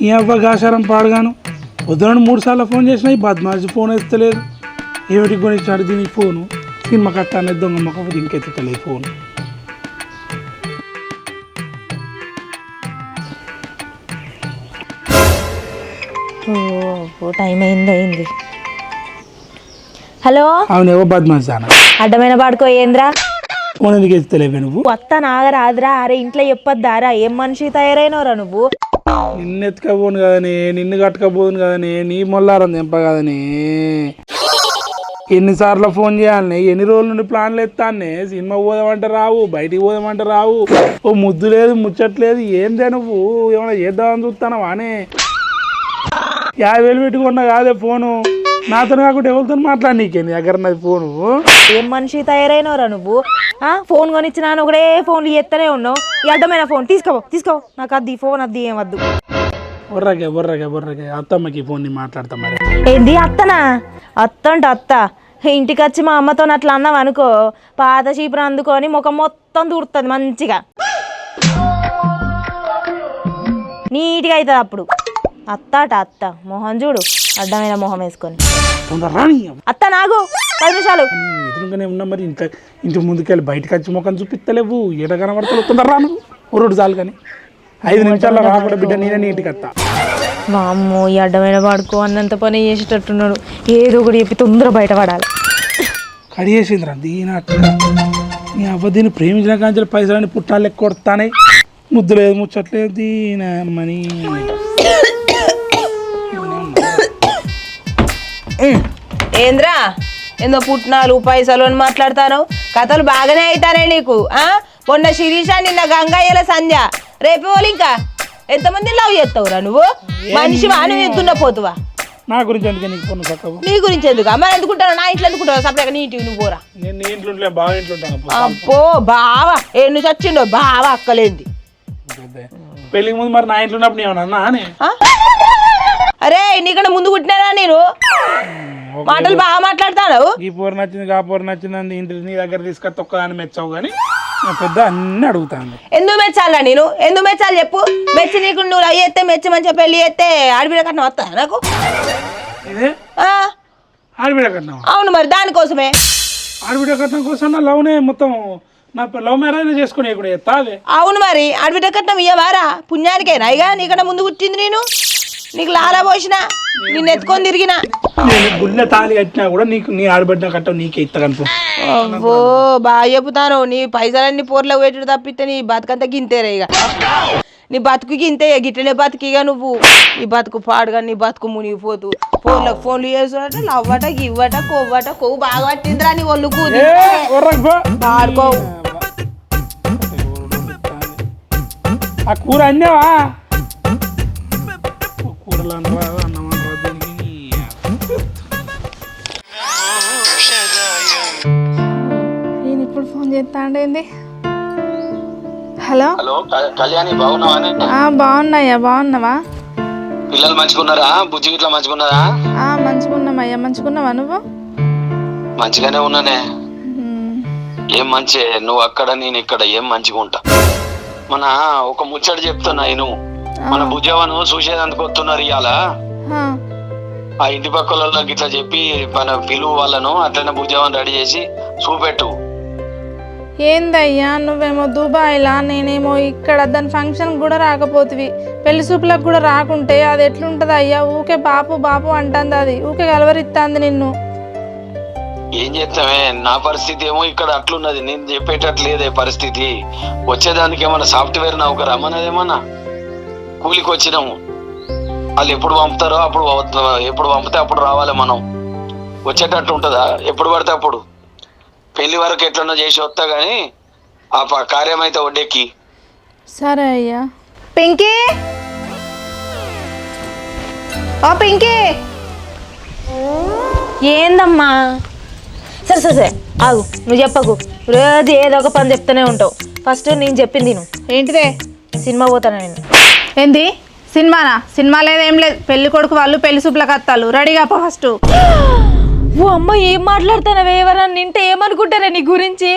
ఈ అవ్వగాసారం పాడుగాను పొద్దున 3 సార్లు ఫోన్ చేసినా ఈ బద్మాషి ఫోన్ ఎత్తలేదు. ఏమిటి కొనిచ్చాడు దీనికి ఫోను? సినిమా కట్ట అనేది దొంగ మొక్క ఇంకెత్తలేదు ఫోన్. టైం అయింది. హలో, అవునేవో బద్మాషి దానా అడ్డమైన పాడుకో ఏంద్రా? ఫోన్ ఎందుకు ఎత్తలేవే నువ్వు? కొత్త నాగరాదురా. అరే ఇంట్లో చెప్పొద్దారా? ఏం మనిషి తయారైనవరా నువ్వు? నిన్ను ఎత్తుకపోను కదనే, నిన్ను కట్టుకపోను కదనే, నీ మొల్లారం తెంప కదనే. ఎన్నిసార్లు ఫోన్ చేయాలనే, ఎన్ని రోజుల నుండి ప్లాన్లు ఎత్తానే? సినిమా పోదామంటే రావు, బయటికి పోదామంటే రావు, ఓ ముద్దు లేదు ముచ్చట్లేదు. ఏందే నువ్వు ఏమైనా చేద్దామని చూస్తానవా అనే? 50,000 పెట్టుకున్నా కాదే ఫోను. నాతో కాకుండా ఎవరితో మాట్లాడి నీకే నీ దగ్గర ఉన్నది ఫోను? ఏం మనిషి తయారైనవరా నువ్వు? ఫోన్ కొనిచ్చినా ఒకటే ఫోన్లు చేస్తూనే ఉన్నావు. ఈ అడ్డమైన ఫోన్ తీసుకో. నాకు అద్ది ఫోన్ అద్ది ఏం వద్దు. బొర్రకే అత్తమ్మకి ఫోన్ ని మాట్లాడతా మరి. ఏంది అత్తనా? అత్త ఇంటికి వచ్చి మా అమ్మతో అట్లా అన్నావు అనుకో, పాత చీపురు అందుకొని ముఖం మొత్తం దూరుతుంది మంచిగా, నీట్గా అవుతుంది. అప్పుడు అత్త మొహం చూడు, అడ్డమైన మొహం వేసుకొని. అత్త నాగు 10 నిమిషాలు ఎదురుగానే ఉన్నా మరి. ఇంటి ముందుకెళ్ళి బయటకు వచ్చి ముఖం చూపిస్తలేవు. ఎడ కనబడతా తొందరరా నువ్వు. ఓ 2 సార్లు కానీ 5 నిమిషాల్లో రాకుండా బిడ్డ నేనే నీటికి వస్తా. వామ్మో, ఈ అడ్డమైన వాడుకో అన్నంత పని చేసేటట్టున్నాడు. ఏదో ఒకటి చెప్పి తొందర బయటపడాలి. కడిగేసిందిరా దీని అట్లా. నీ అవ్వ దీన్ని ప్రేమించిన కాంచెలు పైసలని పుట్టాలు ఎక్కువ కొడతానే. ముద్దు లేదు ముచ్చట్లేదు దీనమ్మని. ఏంద్రా ఏందో పుట్నాలు పైసలు అని మాట్లాడతాను? కథలు బాగానే అవుతానే నీకు. మొన్న శిరీష, నిన్న గంగయ్యల సంధ్య, రేపు వాళ్ళు ఇంకా ఎంతమంది లవ్ చేస్తావురా నువ్వు? మనిషి వాను ఎత్తున్న పోతువా? నా గురించి ఎందుకు నీకు ఫోన్ చక్కవు? నీ గురించి ఎందుకు? మరి ఎందుకుంటావు? నా ఇంట్లో ఎందుకుంటావు? సపరేట్గా నీ ఇంటివి నువ్వు పోరా. నేను నీ ఇంట్లో బాగా ఇంట్లో ఉంటాను. అబ్బో బావా ఏం చచ్చిండో బావా అక్కలేంది. పెళ్ళికి ముందు మరి నా ఇంట్లో ఉన్నప్పుడు ఏమన్నా అని? అరే నీకన్నా ముందు పుట్టినారా నేను? మాటలు బాగా మాట్లాడతాను. ఈ పోరు నచ్చింది ఆ పోరు నచ్చింది ఇంటి నీ దగ్గర తీసుకొస్తే ఒక్కదాన్ని మెచ్చావు కానీ పెద్ద అన్ని అడుగుతాను. ఎందుకు మెచ్చాలా నేను? ఎందుకు మెచ్చాలి చెప్పు? మెచ్చి నీకు నువ్వు అవి చేస్తే మెచ్చి మంచిగా పెళ్లి చేస్తే ఆడబిడ్డ కట్నం వస్తా నాకు? ఇదే ఆడబిడ్డ కట్నం? అవును, మరి దానికోసమే. ఆడబిడ్డ కట్నం కోసం నా లవ్నే మొత్తం నా లవ్ మ్యారేజ్ చేసుకుని ఇప్పుడు ఎత్తా అదే. అవును, మరి ఆడబిడ్డ కట్నం ఇయ్యవారా? పుణ్యానికేనా? ఇక నీకన్నా ముందు పుట్టింది నేను, నీకు లాలా పోసిన, నిన్ను ఎత్తుకొని తిరిగిన. నేను గుళ్ళ తాళి కట్టినా కూడా నీకు నీ ఆడబిడ్డ కట్టం నీకే ఇస్తా కనుకో. అవ్వో బాగా చెబుతాను. నీ పైసలన్నీ పోర్లో పెట్టడు తప్పితే నీ బతుకంతా గింతేరే. ఇక నీ బతుకు గింతే, గిట్టనే బతికిగా నువ్వు. నీ బతుకు పాడుగా, నీ బతుకు మునిగిపోతూ ఫోన్లకు ఫోన్లు చేసుకుంటే లవ్వట గివ్వట కొవ్వట కొవ్వు బాగా పట్టిందిరా నీ ఒళ్ళుకు. పాడుకోవు. ఆ కూర అన్నావా? కూరలు అనరా అన్నం అనరా దీనికి. నేను ఇప్పుడు ఫోన్ చేస్తాండేంది? హలో కళ్యాణి, బాగున్నావా? బాగున్నాయ్యా, బాగున్నావా? పిల్లలు మంచిగున్నారా? బుజ్జి ఇట్లా మంచిగున్నారా? మంచిగున్నామయ్యా. మంచిగున్నావా నువ్వు? మంచిగానే ఉన్నానే. ఏం మంచి, నువ్వు అక్కడ నేను ఇక్కడ, ఏం మంచిగా ఉంటా. మన ఒక ముచ్చట చెప్తున్నా నేను. మన బుజ్జవను చూసేదందుకు వస్తున్నారు ఇవాళ. ఆ ఇంటి పక్కల ఇట్లా చెప్పి మన పిలువు వాళ్ళను అట్లనే బుజ్జవన్ రెడీ చేసి చూపెట్టు. ఏందయ్యా నువ్వేమో దుబాయ్లా, నేనేమో ఇక్కడ. దాని ఫంక్షన్ కూడా రాకపోతివి, పెళ్లి చూపులకు కూడా రాకుంటే అది ఎట్లుంటది అయ్యా? ఊకే బాపు బాపు అంటుంది, అది ఊకే కలవరిస్తుంది నిన్ను. ఏం చేస్తామే, నా పరిస్థితి ఏమో ఇక్కడ అట్లున్నది. నేను చెప్పేటట్లేదే పరిస్థితి. వచ్చేదానికి ఏమన్నా సాఫ్ట్వేర్ నౌకరు రమ్మన్నదేమన్నా? కూలికి వచ్చినాము. వాళ్ళు ఎప్పుడు పంపుతారో అప్పుడు, ఎప్పుడు పంపితే అప్పుడు రావాలి. మనం వచ్చేటట్టు ఉంటుందా? ఎప్పుడు పడితే అప్పుడు. పెళ్లి వరకు ఎట్లన్నా చేసి వస్తా గానీ ఆ కార్యం అయితే వడ్డెక్కి. సరే అయ్యా. పింకీ, ఓ పింకీ. ఏందమ్మా? సరే ఆగు, నువ్వు చెప్పకు. రోజు ఏదో ఒక పని చెప్తూనే ఉంటావు. ఫస్ట్ నేను చెప్పింది నువ్వు. ఏంటిదే? సినిమా పోతాను నేను. ఏంది సినిమానా? సినిమా లేదు, ఏం లేదు. పెళ్లి కొడుకు వాళ్ళు పెళ్లి చూపులకు వస్తారు. రెడీగా ఫస్ట్. ఓ అమ్మ, ఏం మాట్లాడుతానవే? ఎవరన్నా నింటే ఏమనుకుంటారా నీ గురించి?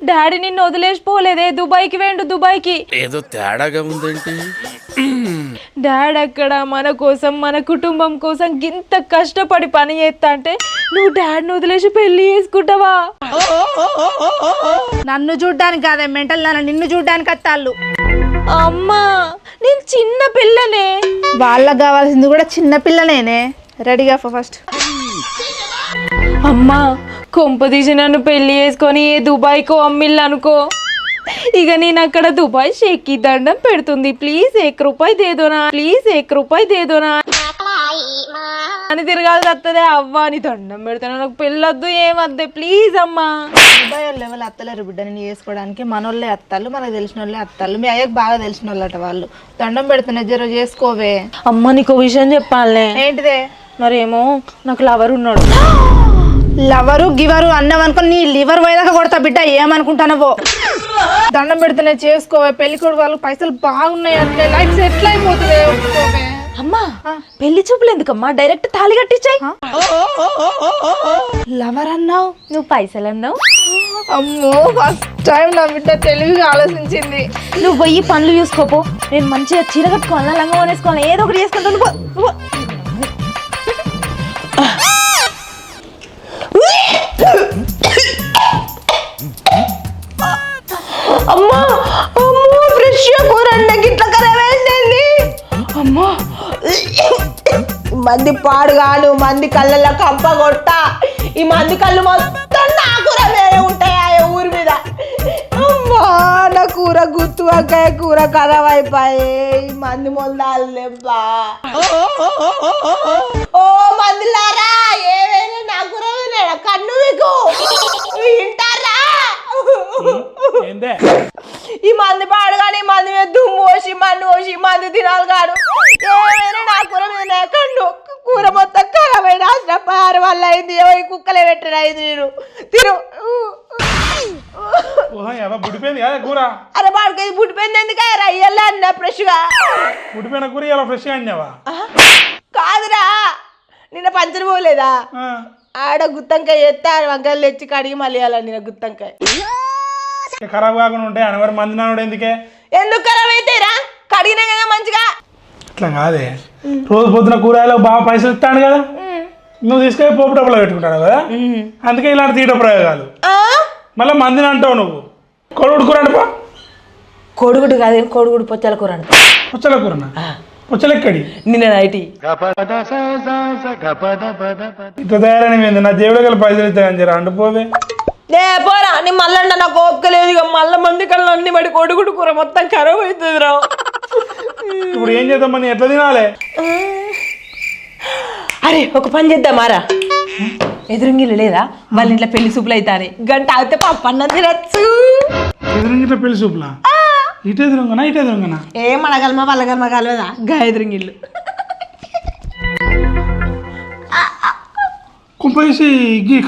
డాడీ నిన్ను వదిలేసిపోలేదే, దుబాయ్కి వేండు. దుబాయ్కి ఏదో తేడాగా ఉందేంటి? డాడ్ అక్కడ మన కోసం మన కుటుంబం కోసం గింత కష్టపడి పని చేస్తా అంటే నువ్వు డాడ్ని వదిలేసి పెళ్లి చేసుకుంటావా? నన్ను చూడ్డానికి కాదే మెంటల్ నాన్న, నిన్ను చూడ్డానికి అత్తాళ్ళు. అమ్మా నేను చిన్న పిల్లనే. వాళ్ళకి కావాల్సింది కూడా చిన్న పిల్లనేనే. రెడీగా ఫస్ట్. అమ్మా కొంపదీసి నన్ను పెళ్లి చేసుకొని ఏ దుబాయ్కో అమ్మిల్లు అనుకో, ఇక నేను అక్కడ దుబాయ్ షేక్కి దండం పెడుతుంది, ప్లీజ్ 1 రూపాయి దేదోనా, ప్లీజ్ 1 రూపాయి దేదోనా అని తిరగాలి తత్తదే. అవ్వ అని దండం పెడతాను, నాకు పెళ్ళొద్దు ఏమద్దే ప్లీజ్ అమ్మా. దుబాయ్ వాళ్ళు ఎవరు అత్తలేరు బిడ్డ నేను చేసుకోవడానికి. మనోళ్ళే అత్తాళ్ళు, మనకు తెలిసిన వాళ్ళే అత్తాళ్ళు. మీ అయ్యకు బాగా తెలిసిన వాళ్ళట వాళ్ళు. దండం పెడుతున్నా జర చేసుకోవే. అమ్మ నీకు విషయం చెప్పాలే. ఏంటిదే? మరేమో నాకు లవర్ ఉన్నాడు. లవరు గివరు అన్నం అనుకుని నీ లివర్ పోయేదాకా కొడతా బిడ్డ, ఏమనుకుంటానవో. దండం పెడితేనే చేసుకోవే. పెళ్లి కొడుకు వాళ్ళకి పైసలు బాగున్నాయి, అట్లే లైఫ్ సెటిల్ అయిపోతుంది. ఒప్పుకోవే. అమ్మా పెళ్లి చూపులు ఎందుకమ్మా, డైరెక్ట్ తాళి కట్టించాయి. లవర్ అన్నావు, నువ్వు పైసలు అన్నావు. అమ్మో ఫస్ట్ టైం నా బిడ్డ తెలివిగా ఆలోచించింది. నువ్వు పోయి పనులు చూసుకోపో, నేను మంచిగా చీర కట్టుకోవాలా, లంగా వేసుకోవాలా, ఏదో ఒకటి చేసుకుంటాను. అమ్మా అమ్మో ఫ్రెష్ కూర గిట్ల కరవేండి. అమ్మా మంది పాడుగాను, మంది కళ్ళల్లో కంప కొట్ట. ఈ మంది కళ్ళు మొత్తం నా కూర వేరే ఉంటాయా ఊరి మీద. అమ్మా నా కూర గుత్తు వంకాయ కూర ఖరాబ్ అయిపోయి ఈ మంది మొందాలు లేబ్బా. ఓ మందిలారా ఏమైనా నా కూర వినేడా కన్ను మీకు వింటారా? ఈ మంది పాడు కానీ మంది మీద దుమ్ము పోసి మన్ను పోసి మంది తినాలి కాడు. ఏమైనా నా కూర మీద కన్ను కూర మొత్తం ఖరాబైన ఆశ్రపారు వల్ల అయింది. కుక్కలే పెట్టిన అయింది నేను తిను. కూర అరే వాడికి బుట్టిపోయింది ఎందుకే రయ్యల్లా అన్న ఫ్రెష్గా పుట్టిపోయిన కూర ఇలా ఫ్రెష్గా అన్నావా? కాదురా నిన్న పంచరు పోలేదా? ఆడ గుత్తంకాయ ఎత్తా వంకాయలు తెచ్చి కడిగి మళ్ళీ నిన్న గుత్తంకాయ ఖరాబ్ కాకుండా ఉంటాయి అనవరి మంది నాడు. ఎందుకే ఎందుకు ఖరాబ్ అయితేరా? కడిగినా కదా మంచిగా. అట్లా కాదే, రోజు పొద్దున కూరగాయలు బాగా పైసలు ఇస్తాను కదా, నువ్వు తీసుకొని పోపు డబ్బులో పెట్టుకుంటాను కదా, అందుకే ఇలాంటి తీట ప్రయోగాలు. మళ్ళీ మందిని అంటావు నువ్వు. కోడిగుడు కూర అంటపా. కోడిగుడు కాదు కోడిగుడు పొచ్చల కూర అంట. పొచ్చల కూరనా? పొచ్చలెక్కడి నిన్న నైటి ఇట్లా తయారైన నా దేవుడు గల పైసలు ఇస్తాయని జర అంటుపోవే. లే పోరా నీ మళ్ళీ నాకు ఓపిక లేదు. ఇక మళ్ళీ మంది కళ్ళు అన్ని పడి కోడిగుడు కూర మొత్తం ఖరాబ్ అవుతుంది రా. ఇప్పుడు ఏం చేద్దాం, నీ ఎట్లా తినాలి? అరే ఒక పని చేద్దామారా, ఎదురుంగిలు లేదా వాళ్ళ ఇంట్లో పెళ్లి సూపులు అవుతాయి, గంట అవుతే పప్పన్నం తినచ్చు. ఎదురుంగిట్లో పెళ్లి సూపులా? ఇటు ఎదురుంగనా ఇటు ఎదురుంగనా? ఏం అడగలమా వాళ్ళగలమా కలవదా గా ఎదురుంగిళ్ళు. కుంపేసి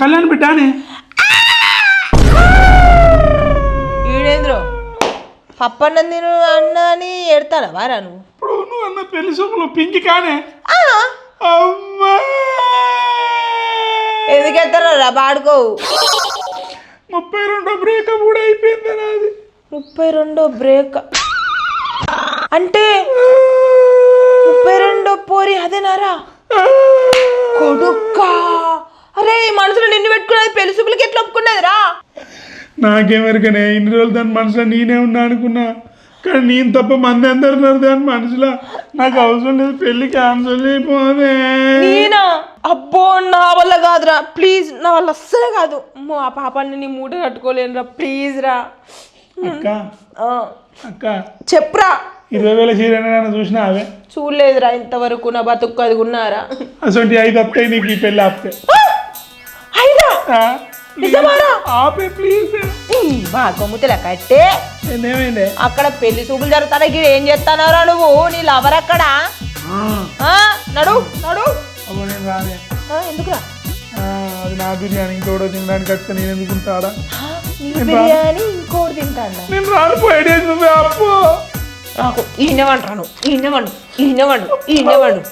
కళ్యాణ్ బిడ్డానే ఈడేంద్రో పప్పన్నం తిను అన్న అని ఎడతాడా వారా నువ్వు? ఇప్పుడు నువ్వు అన్న పెళ్లి సూపులు పింకి కానే. అమ్మా ఎందుకు ఎత్తారా రా బాడుకోవు. 32వ బ్రేకప్ కూడా అయిపోయింది నాది. 32వ బ్రేక్ అంటే 32వ పోరి అదేనారా కొడుక్క? అరే ఈ మనసులో నిన్ను పెట్టుకున్నది పెళ్లి సూపులకి ఎట్లా ఒప్పుకున్నది రా? నాకేమరికనే ఇన్ని రోజులు దాని మనసులో నేనే ఉన్నా అనుకున్నా, కానీ నేను తప్ప మంది అందరున్నారు దాని మనసులో. నాకు అవసరం లేదు, పెళ్లి క్యాన్సల్ అయిపోదే. నేనా? అబ్బో నా వల్ల కాదురా ప్లీజ్, నా వల్ల అస్సలే కాదు. అమ్మో ఆ పాపాన్ని నీ మూట కట్టుకోలేనురా ప్లీజ్ రా. అక్క అక్క చెప్పురా. 20,000 చీర చూసినా అవే చూడలేదురా ఇంతవరకు, నా బతుకు అది ఉన్నారా? అసలు 5 వస్తాయి నీకు ఈ పెళ్ళి ఆపితే. ఆపే ప్లీజ్. మా కొమ్ముతుల కట్టే ఏమైంది అక్కడ పెళ్లి చూపులు జరుగుతాయి. ఇక్కడ ఏం చేస్తానారా నువ్వు? నీ లవర్ అక్కడ నడు నడు. నేను రాలే. ఎందుకురా? అది నా బిర్యానీ ఇంకోటి తినడానికి వస్తే నేను ఎందుకు ఉంటాడా? బిర్యానీ ఇంకోటి తింటాను నేను రాలిపోయాడే నువ్వే అప్పు. నాకు ఈయనవంటాను ఈయనవండు ఈయనవండు ఈయనవండు.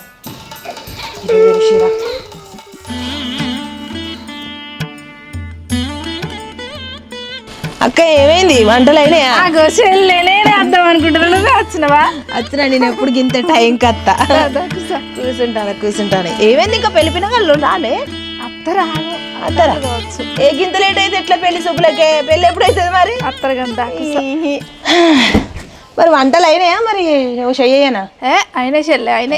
అక్క ఏమైంది వంటలు అయినాయా? నేనే అర్థం అనుకుంటున్నా, నువ్వే వచ్చినవా? వచ్చినా నేను ఎప్పుడు గింత టైం కత్తా. కూర్చుంటాను. ఏమైంది ఇంకా పెళ్లి పిల్లగాళ్ళు రాలే? అత్తరా అందరా ఏ గింత లేట్ అయితే ఎట్లా పెళ్లి శుభ్లకే? పెళ్లి ఎప్పుడు అవుతుంది మరి? అత్తరగంత మరి వంటలు అయినాయా? మరి చెయ్యనా? అయినా చెల్లె అయినా.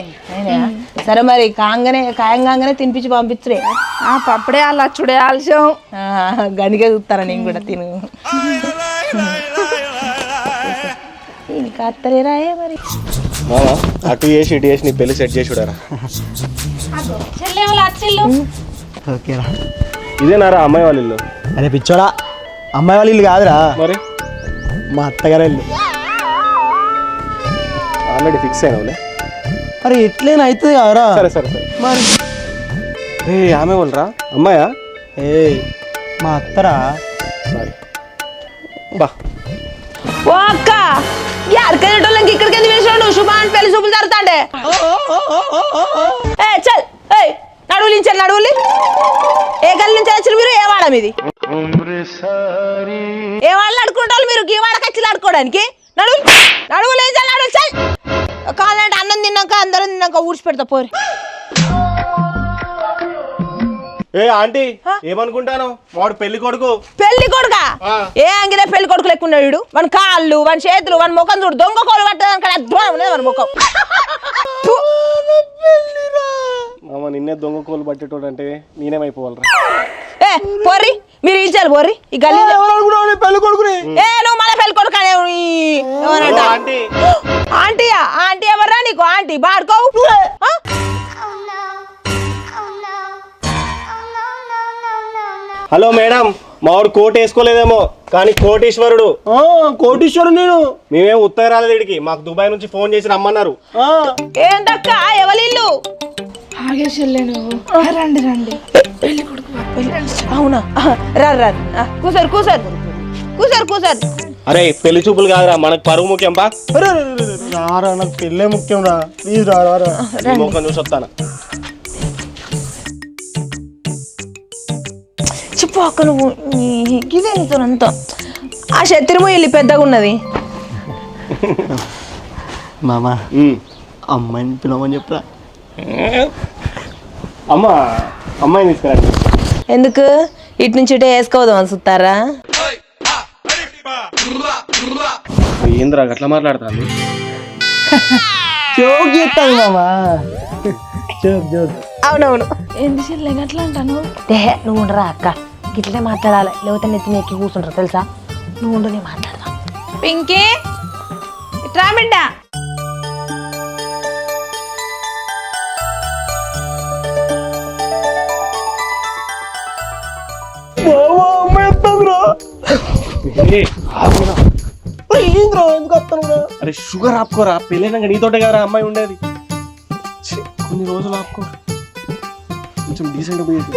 సరే మరి కాయంగానే తినిపించి పంపించరే. పప్పుడే అల్లచ్చుడే ఆలస్యం. గనిగా చూస్తాను నేను కూడా తిను. ఇంకా అత్తలేరాయే మరి. అటు చేసి ఇటు చేసి నీ పెళ్లి సెట్ చేసి చూడరా. ఓకేరా. ఇదేనారా అమ్మాయి వాళ్ళ ఇల్లు? అరే పిచ్చోడా, అమ్మాయి వాళ్ళ ఇల్లు కాదురా, మరి మా అత్తగారి ఇల్లు. ఆల్రెడీ ఫిక్స్ అయినావులే. అరే ఎట్లైనా అవుతుంది కదరా. సరే సరే సరే మరి ఆమె వాళ్ళరా? అమ్మాయా? ఏ మా అత్తరా. సారీ బా. ఓ అక్క ఎక్కడికి ఇక్కడికి ఎందుకు వేసాడు? శుభాన్ పెళ్లి చూపులు జరుగుతాండే. చల్ నడువులించారు నడువులి. ఏ గల్లి నుంచి వచ్చారు మీరు? ఏ వాడ మీది? ఏ వాళ్ళు అడుకుంటారు మీరు? ఈ వాడకి వచ్చి ఆడుకోవడానికి నడువులు నడువు చల్. కాదంటే అన్నం తిన్నాక అందరం తిన్నాక ఊడ్చి పెడతా పోరి. ఏ ఆంటీ ఏమనుకుంటాను? వాడు పెళ్లి కొడుకు. పెళ్లి కొడుకా? ఏ అంగిరే పెళ్లి కొడుకు లెక్కున్నాడు. మన కాళ్ళు మన చేతులు మన ముఖం చూడు. దొంగ కోలు పట్టడానికి అద్భుతం ఉన్నది మన ముఖం. మామ నిన్నే దొంగ కోలు పట్టేటోడు అంటే నేనేమైపోవాలరా? ఏ పోర్రి మీరు ఇచ్చారు పోర్రి. ఈ గల్లీ పెళ్లి కొడుకుని. ఏ నువ్వు మళ్ళీ పెళ్లి కొడుకు ఆంటీ ఆంటీయా? ఆంటీ ఎవర్రా నీకు? ఆంటీ బాడుకోవు. హలో మేడం, మావాడు కోట్ వేసుకోలేదేమో కానీ కోటీశ్వరుడు. కోటీశ్వరు నేను. మేమేం ఉత్తరం రాలేదు ఇడికి. మాకు దుబాయ్ నుంచి ఫోన్ చేసి రమ్మన్నారు. ఏంటక్క ఎవరిల్లు? ఆగే చెల్లె నువ్వు. రండి రండి. అవునా? కూసారు. అరే పెళ్లి చూపులు కాదురా, మనకు పరువు ముఖ్యం. బా రారా, నాకు పెళ్ళే ముఖ్యం రా. ప్లీజ్ రారా. ముఖం చూసి వస్తాను. చెప్పు అక్క నువ్వు ఇదే నీతోనంతా. ఆ శత్రుము ఇల్లు పెద్దగా ఉన్నది. మామా అమ్మాయిని పిలవమని చెప్పరా. అమ్మాయిని తీసుకురండి. ఎందుకు? ఇటు నుంచి ఇటే వేసుకోవదాం అని చూస్తారా? ఏంద్రా అట్లా మాట్లాడతాను? జోక్ చేస్తాను మామా. జోక్. అవునవును. ఏంది చెల్లె అట్లా అంటాను? నువ్వు ఉండరా అక్క, గిట్లనే మాట్లాడాలి. లేకపోతే నెత్తి ఎక్కి కూర్చుంటారు తెలుసా? నువ్వు ఉండు, నేను మాట్లాడదాం. పింకీ ఇట్రా బిడ్డ. అరే షుగర్ ఆపుకోరా, పెళ్ళైనాక నీతోటే కదా అమ్మాయి ఉండేది. కొన్ని రోజులు ఆపుకో, కొంచెం డీసెంట్ పోయేది.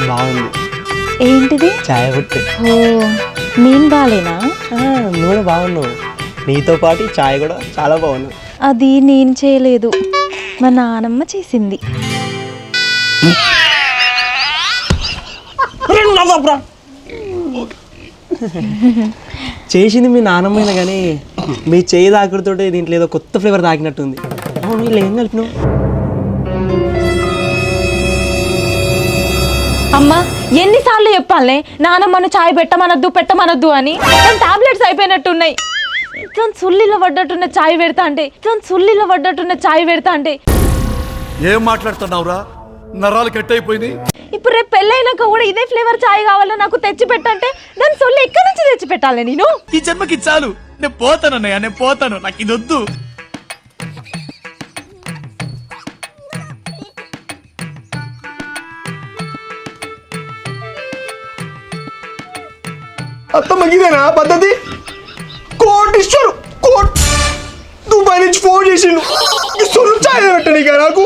బాగుంది. ఏంటిది? చాయ్ పట్టు. ఓ నేను బాలేనా? నువ్వు కూడా బాగున్నావు. నీతో పాటు ఈ చాయ్ కూడా చాలా బాగుంది. అది నేను చేయలేదు, మా నానమ్మ చేసింది. చేసింది మీ నాన్నమ్మైనా కానీ మీ చేయి తాకుడుతోటి దీంట్లో ఏదో కొత్త ఫ్లేవర్ తాకినట్టుంది. అవును, వీళ్ళు ఏం కలిపినావు? అమ్మా ఎన్నిసార్లు చెప్పాలే నానమ్మను చాయ్ పెట్టమనొద్దు అని. టాబ్లెట్స్ అయిపోయినట్టున్నాయి. ఇట్లా సుల్లిలో పడ్డట్టున్న చాయ్ పెడతా అంటే ఏం మాట్లాడుతున్నావురా? నరాలు కట్ అయిపోయింది. ఇప్పుడు రేపు పెళ్ళైనాక కూడా ఇదే ఫ్లేవర్ చాయ్ కావాలని నాకు తెచ్చి పెట్టంటే దాని సొల్లు ఎక్కడి నుంచి తెచ్చి పెట్టాలి నేను? ఈ జన్మకి చాలు, నేను పోతాను, నాకు ఇది వద్దు. అత్తమ్మకిదేనా పద్ధతి? కోటీశ్వరు దుబాయ్ నుంచి ఫోన్ చేసిండు. సొల్లు చాయ్ పెట్టనిక నాకు.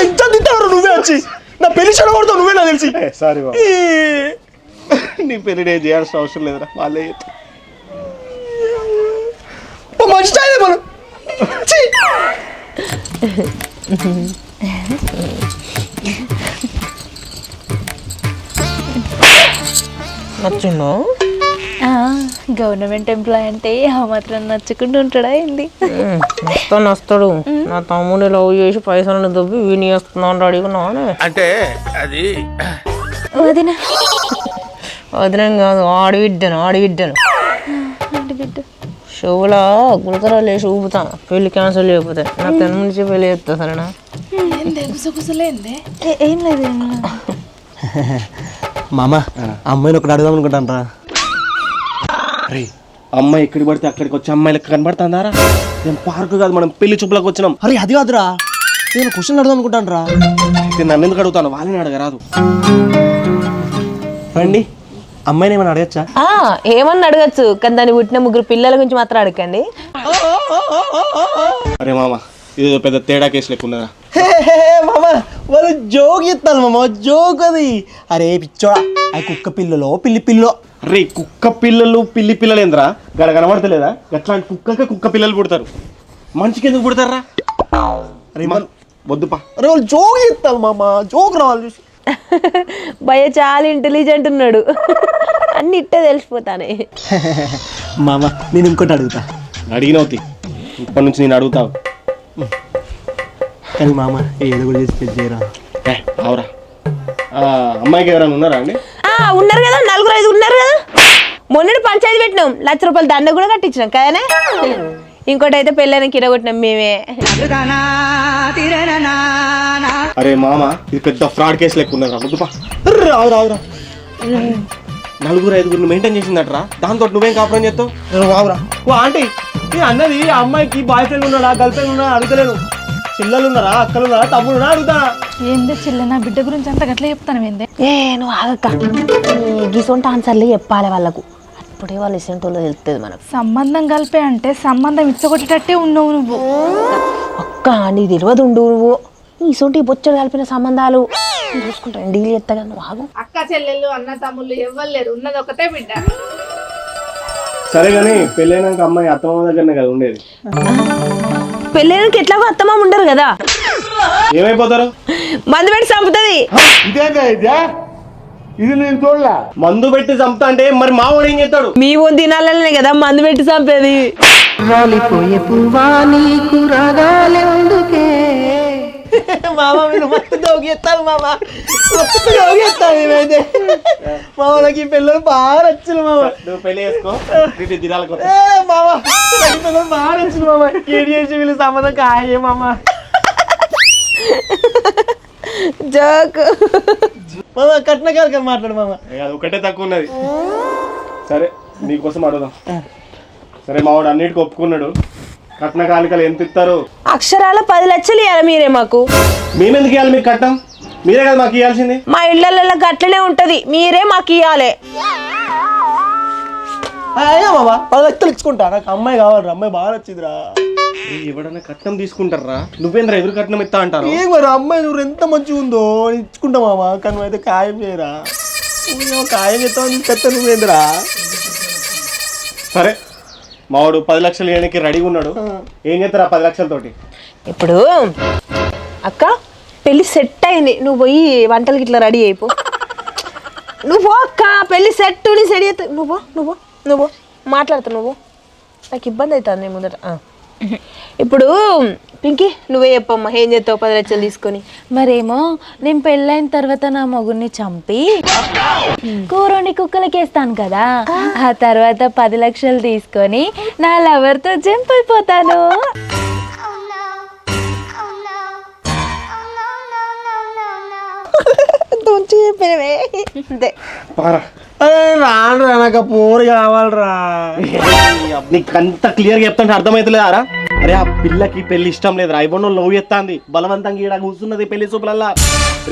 ఇంత తింటారు నువ్వే వచ్చి. నా పెళ్లి చెడగొడతావు నువ్వే, నాకు తెలిసి. సారీ నీ పెళ్లి నేను చేయాల్సిన అవసరం లేదురా, వాళ్ళే మంచి చాయ్ మనం నచ్చుండు గవర్నమెంట్ ఎంప్లాయ్ అంటే ఆ మాత్రం నచ్చుకుంటూ ఉంటాడా ఏంది? వస్తాడు నా తమ్ముని లవ్ చేసి పైసలను దొబ్బి వినియోస్తున్నాను అడిగినా అంటే అది వదిన వదిలేం కాదు ఆడివిడ్డను బిడ్డ షోలా గులకరాలు వేసి ఊపుతా పెళ్లి క్యాన్సిల్ చేయకపోతే నా పెన్ నుంచి పెళ్లి చేస్తా సరేనా? ఏం లేదు మామ అమ్మాయిని ఒకటి అడుగుదాం అనుకుంటాను రా. అరే అమ్మాయి ఎక్కడికి పడితే అక్కడికి వచ్చి అమ్మాయిలకు కనబడుతుందారా? నేను పార్క్ కాదు, మనం పెళ్లి చూపులకు వచ్చినాం. అరే అది కాదురా, నేను క్వశ్చన్ అడుగుదాం అనుకుంటాను రా. అయితే నన్ను ఎందుకు అడుగుతాను? వాళ్ళని అడగరాదు. రండి, అమ్మాయిని ఏమైనా అడగచ్చా? ఏమన్నా అడగచ్చు, కానీ దాన్ని పుట్టిన 3 పిల్లల గురించి మాత్రం అడగండి. అరే మామ, ఇది పెద్ద తేడా కేసు లేకున్నారా? మామ వాళ్ళు జోక్ చెప్తాను మామ, జోక్ అది. అరే పిచ్చోడా, అది కుక్క పిల్లలో పిల్లి పిల్లో. అరే కుక్క పిల్లలు పిల్లి పిల్లలు ఏంద్రా? గడ కనబడతలేదా? అట్లాంటి కుక్క పిల్లలు పుడతారు, మనిషికి ఎందుకు పుడతారా? అరే వద్దుపా. అరే వాళ్ళు జోక్ చెప్తాను మామ, జోక్ రావాలి చూసి. భయ చాలా ఇంటెలిజెంట్ ఉన్నాడు, అన్ని ఇట్టే తెలిసిపోతానే. మామ నేను ఇంకోటి అడుగుతా. అడిగినవుతి, ఇప్పటి నుంచి నేను అడుగుతావు. కానీ మామ ఏదో కూడా చేసి పెళ్లి చేయరా. అవురా, అమ్మాయికి ఎవరైనా ఉన్నారా అండి? ఉన్నారు కదా, 4-5 ఉన్నారు కదా. మొన్నటి పంచాయతీ పెట్టినాం, ₹1,00,000 దండ కూడా కట్టించినాం కదనే. ఇంకోటి అయితే పెళ్ళైన కిరగొట్టినాం మేమే. అరే మామ, ఇది పెద్ద ఫ్రాడ్ కేసు లేకున్నారా? వద్దుపా. రావురా 4-5 మెయింటైన్ చేసిందట్రా, దాంతో నువ్వేం కాపురం చేస్తావు? రావురా. ఓ ఆంటీ, అన్నది ఆ అమ్మాయికి బాయ్ ఫ్రెండ్ ఉన్నాడా గర్ల్ ఫ్రెండ్ ఉన్నాడా అడుగుతలేను. చిల్లలు ఉన్నారా, అక్కలు ఉన్నారా, తమ్ముడు ఉన్నారా అడుగుతా. ఏంది చిల్ల నా బిడ్డ గురించి అంత గట్లా చెప్తాను ఏంది? నువ్వు ఆగక్క, గిసొంటి ఆన్సర్లు చెప్పాలి వాళ్ళకు, అప్పుడే వాళ్ళు ఇసంటోళ్ళు తెలుస్తుంది మనకు. సంబంధం కలిపే అంటే సంబంధం ఇచ్చగొట్టేటట్టే ఉన్నావు నువ్వు. అక్క నీకు తెలియదు ఉండు, నువ్వు ఇసొంటి బొచ్చడు కలిపిన సంబంధాలు చూసుకుంటాను, డీల్ చేస్తా. నువ్వు ఆగు. అక్క చెల్లెళ్ళు అన్న తమ్ముళ్ళు ఎవ్వరు లేరు, ఉన్నది ఒకటే బిడ్డ. సరే కానీ పెళ్ళైనాక అమ్మాయి అత్తమ్మ దగ్గరనే కదా ఉండేది. పెళ్ళైనాక ఎట్లాగో అత్తమ్మ ఉండరు కదా, ఏమైపోతారు? మందు పెట్టి చంపుతుంది. ఇది నేను చూడలే. మందు పెట్టి చంపుతా అంటే మరి మా వాడు ఏం చేస్తాడు? మీ ఓన్ తినాలనే కదా మందు పెట్టి చంపేది. మామ మీరు మస్తు జోక్ చేస్తాను మామ, మస్తు జోక్ చేస్తాను మేమైతే. మామ నాకు ఈ పిల్లలు బాగా నచ్చిన మామ. నువ్వు పెళ్లి చేసుకో, దినాలకు మామ నాకు పిల్లలు బాగా నచ్చిన మామ. ఏడు చేసి వీళ్ళు సంబంధం కాయే మామ. జోక్ మామ కట్న కాదు మాట్లాడు మామ. అది ఒకటే తక్కువ ఉన్నది. సరే నీకోసం అడుగుదాం. సరే మావాడు అన్నిటికీ ఒప్పుకున్నాడు, కట్న కాలికలు ఎంత ఇస్తారు? అక్షరాల 10 లక్షలు ఇవ్వాలి మీరే మాకు. మేమెందుకు ఇవ్వాలి మీకు కట్నం? మీరే కదా మాకు ఇవ్వాల్సింది. మా ఇళ్ళల్లో గట్లనే ఉంటది, మీరే మాకు ఇవ్వాలి. మామ 10 లక్షలు ఇచ్చుకుంటా, నాకు అమ్మాయి కావాలరా, అమ్మాయి బాగా నచ్చిందిరా. ఎవడన్నా కట్నం తీసుకుంటారా? నువ్వేంద్రా ఎదురు కట్నం ఇస్తా అంటారు? ఏ మరి అమ్మాయి నువ్వు ఎంత మంచిగా ఉందో ఇచ్చుకుంటా మామ, కానీ నువ్వైతే ఖాయం చేయరా. ఖాయం చేస్తావు పెద్ద నువ్వేంద్రా. సరే మావాడు 10 లక్షలు ఇవ్వడానికి రెడీగా ఉన్నాడు, ఏం చేస్తారా 10 లక్షలతోటి? ఇప్పుడు అక్క పెళ్లి సెట్ అయింది, నువ్వు పోయి వంటలకి ఇట్లా రెడీ అయిపో. నువ్వు అక్క పెళ్లి సెట్ నీ సెట్ అవుతుంది. నువ్వు మాట్లాడుతావు, నువ్వు నాకు ఇబ్బంది అవుతుంది నేను ముందట. ఇప్పుడు పింకీ నువ్వే చెప్పమ్మా, ఏం చేస్తావు 10 లక్షలు తీసుకొని? మరేమో నేను పెళ్ళైన తర్వాత నా మొగుడిని చంపి కూరని కుక్కలకేస్తాను కదా, ఆ తర్వాత 10 లక్షలు తీసుకొని నా లవర్తో జంప్ అయిపోతాను. చెప్పినవే అంతే. రానురా, నాకు పోరు కావాలరా. నీకు అంత క్లియర్గా చెప్తాంటే అర్థమవుతలేదారా? అరే ఆ పిల్లకి పెళ్లి ఇష్టం లేదురా, ఇవ్వను లవ్ చేస్తాంది, బలవంతంగా ఈడ కూర్చున్నది పెళ్లి చూపులల్లా.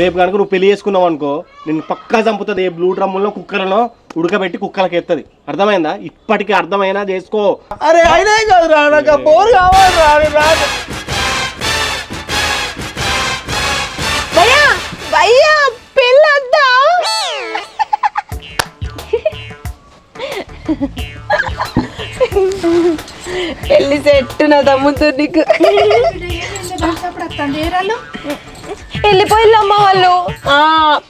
రేపు కనుక నువ్వు పెళ్లి చేసుకున్నావు అనుకో, నిన్ను పక్కా చంపుతుంది. ఏ బ్లూ డ్రమ్ముల్లో కుక్కలను ఉడకబెట్టి కుక్కలకి ఎత్తది. అర్థమైందా? ఇప్పటికీ అర్థమైనా చేసుకో. అరే అయినా కాదురా, నాకు పోరు కావాలరా. భయ్యా పెళ్ళొద్దా? పెళ్లి సెట్ నా తమ్ముతో నీకు వెళ్ళిపోయిల్లు అమ్మ వాళ్ళు.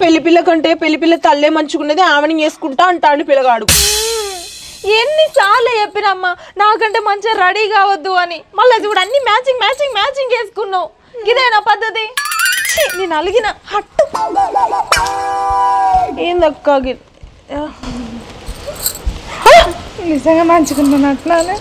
పెళ్లి పిల్ల కంటే పెళ్లి పిల్ల తల్లే మంచుకున్నది ఆమెని చేసుకుంటా అంటాడు పిల్లగాడు. ఎన్నిసార్లు చెప్పినమ్మా నాకంటే మంచిగా రెడీ కావద్దు అని, మళ్ళీ చూడు అన్ని మ్యాచింగ్ మ్యాచింగ్ మ్యాచింగ్ వేసుకున్నావు. ఇదేనా పద్ధతి? ఛీ, నేను అలిగిన హట్టు. ఏందక్క నిజంగా మంచుకున్నాను అట్లానే.